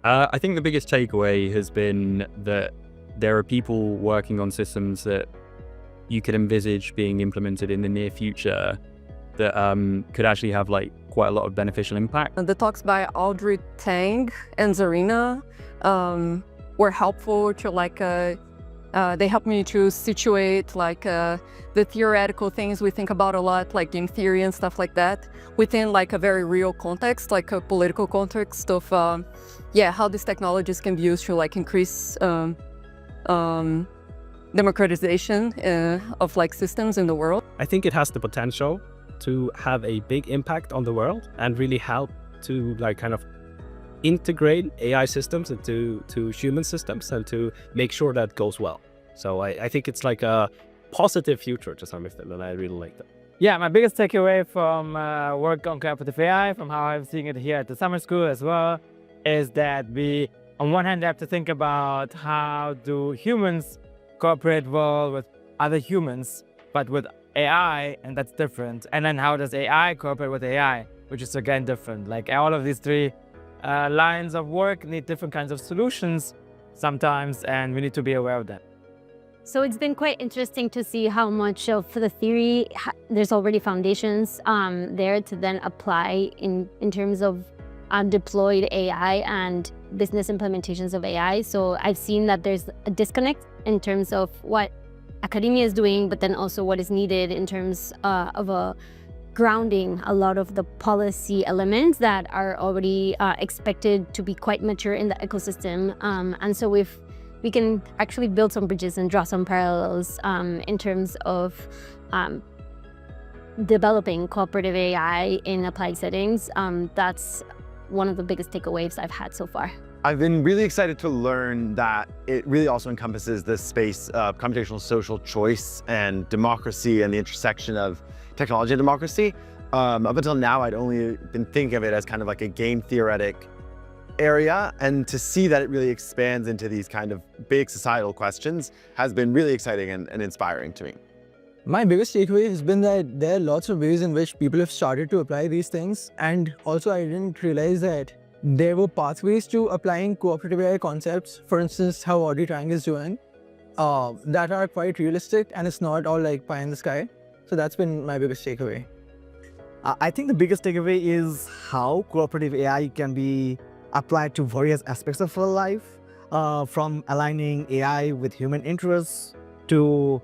I think the biggest takeaway has been that there are people working on systems that you could envisage being implemented in the near future that could actually have like quite a lot of beneficial impact. The talks by Audrey, Tang, and Zarinah were helpful to they helped me to situate the theoretical things we think about a lot, like game theory and stuff like that, within like a very real context, like a political context of how these technologies can be used to like increase democratization of like systems in the world. I think it has the potential to have a big impact on the world and really help to like kind of integrate AI systems into human systems and to make sure that goes well. So I think it's like a positive future to some extent, and I really like that. Yeah, my biggest takeaway from work on cooperative AI, from how I'm seeing it here at the summer school as well, is that we, on one hand, have to think about how do humans cooperate well with other humans, but with AI, and that's different. And then how does AI cooperate with AI, which is again different. Like all of these three lines of work need different kinds of solutions sometimes, and we need to be aware of that. So it's been quite interesting to see how much of the theory, there's already foundations there to then apply in terms of deployed AI and business implementations of AI. So I've seen that there's a disconnect in terms of what academia is doing, but then also what is needed in terms of grounding a lot of the policy elements that are already expected to be quite mature in the ecosystem. And so we can actually build some bridges and draw some parallels in terms of developing cooperative AI in applied settings. That's one of the biggest takeaways I've had so far. I've been really excited to learn that it really also encompasses this space of computational social choice and democracy and the intersection of technology and democracy. Up until now, I'd only been thinking of it as kind of like a game theoretic area, and to see that it really expands into these kind of big societal questions has been really exciting and inspiring to me. My biggest takeaway has been that there are lots of ways in which people have started to apply these things, and also I didn't realize that there were pathways to applying cooperative AI concepts, for instance, how Audrey Tang is doing, that are quite realistic and it's not all like pie in the sky. So that's been my biggest takeaway. I think the biggest takeaway is how cooperative AI can be applied to various aspects of our life, from aligning AI with human interests to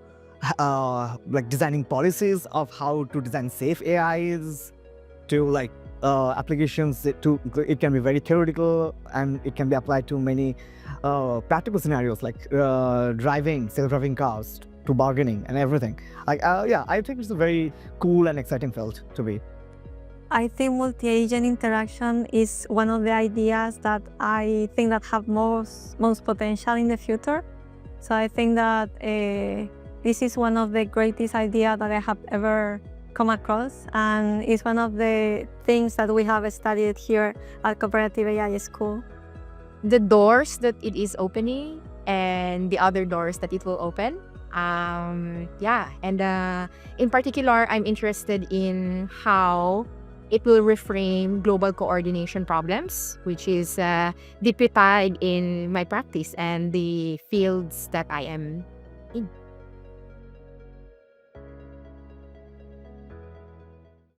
like designing policies of how to design safe AIs, to like applications. It can be very theoretical and it can be applied to many practical scenarios like driving, self-driving cars, to bargaining and everything. Yeah, I think it's a very cool and exciting field to be. I think multi-agent interaction is one of the ideas that I think that have most potential in the future. So I think that this is one of the greatest ideas that I have ever come across, and it's one of the things that we have studied here at Cooperative AI School. The doors that it is opening and the other doors that it will open. In particular, I'm interested in how it will reframe global coordination problems, which is deeply tied in my practice and the fields that I am in.